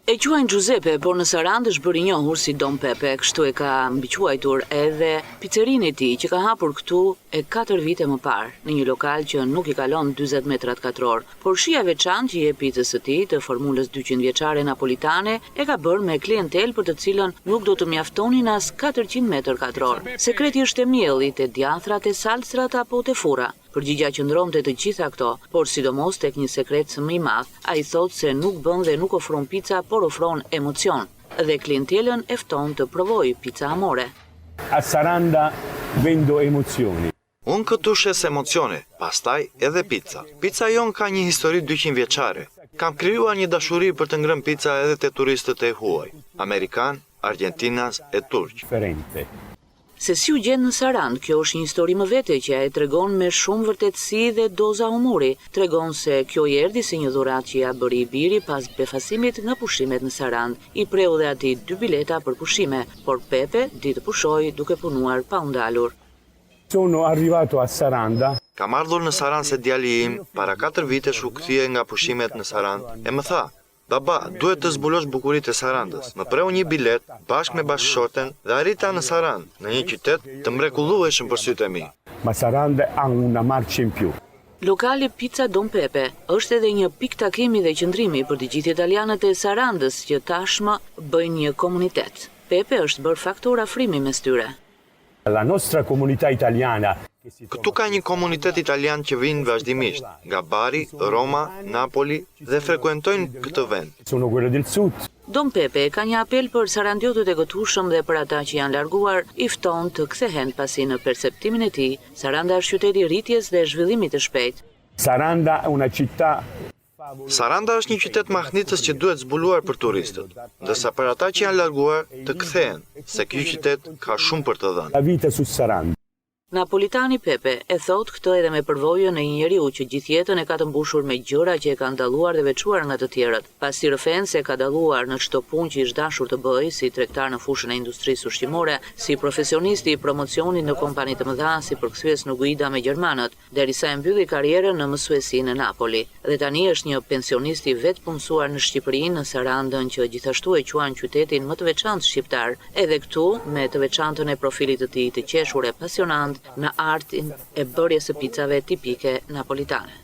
E quajnë Giuseppe, por në Sarandë është bërë i njohur si Don Pepe, kështu e ka mbiquajtur edhe pizzerinë e tij që ka hapur këtu e 4 vite më parë, në një lokal që nuk i kalon 40 metrat katror. Por shija e veçantë që i jep pizzës së tij të formulës 200 vjeçare napolitane e ka bërë me klientel për të cilën nuk do të mjaftonin as 400 metër katror. Sekreti është e miellit, e djathrat, e salsrat apo te furra. Përgjigja qëndronte të gjitha këto, por sidomos tek një sekret më i madh. Ai thotë se nuk bën dhe nuk ofron pica, por ofron emocion. Dhe klientelën e fton të provojë pica amore. A Saranda vendo emozioni. Unë këtu shes emocione, pastaj edhe pica. Pica jon ka një histori 200 vjeçare. Kam krijuar një dashuri për të ngrënë pica edhe te turistët e huaj, amerikan, argentinas e turq. Differente. Se si u gjen në Sarandë, kjo është një histori më vete që e tregon me shumë vërtetësi dhe doza humori. Tregon se kjo i erdhi si një dhuratë që ja bëri i biri pas befasimit nga pushimet në Sarandë. I preu dhe atij 2 bileta për pushime, por Pepe di të pushoj duke punuar pa u ndalur. Sono arrivato a Saranda. Kam ardhur në Sarandë se djali im para 4 vitesh u kthye nga pushimet në Sarandë e më tha: "Baba, duhet të zbulosh bukuritë e Sarandës." Më preu një bilet bashkë me bashkëshorten dhe arrita në Sarandë, në një qytet të mrekullueshëm për sytë e mi. Ma Saranda ha una marcia in più. Lokali Pizza Don Pepe është edhe një pikë takimi dhe qëndrimi për të gjithë italianët e Sarandës që tashmë bëjnë një komunitet. Pepe është bërë faktor afrimi mes tyre. La nostra comunità italiana. Këtu ka një komunitet italian që vinë vazhdimisht, nga Bari, Roma, Napoli dhe frekuentojnë këtë vend. Sono quello del sud. Don Pepe ka një apel për sarandiotët e gëtushëm dhe për ata që janë larguar, i fton të kthehen pasi në perceptimin e tij, Saranda është qyteti i rritjes dhe zhvillimit të shpejtë. Saranda è una città. Saranda është një qytet mahnitës që duhet zbuluar për turistët, ndërsa për ata që janë larguar të kthehen, se ky qytet ka shumë për të dhënë. La vita su Saranda. Napolitani Pepe e thot këtë edhe me përvojën e një njeriu që gjithë jetën e ka të mbushur me gjëra që e kanë dalluar dhe veçuar nga të tjerët. Pasi rëfen se ka dalluar në çdo punë që ish dashur të bëjë, si tregtar në fushën e industrisë ushqimore, si profesionisti i promocionit në kompani të mëdha, si përkthyes në guida me gjermanët, derisa e mbylli karrierën në mësuesi në Napoli. Dhe tani është një pensionist i vetë punësuar në Shqipërinë, në Sarandën, që gjithashtu e quajnë qytetin më të veçantë shqiptar, edhe këtu me të veçantën e profilit të tij të qeshur e pasionant në artin e bërjes së picave tipike napolitane.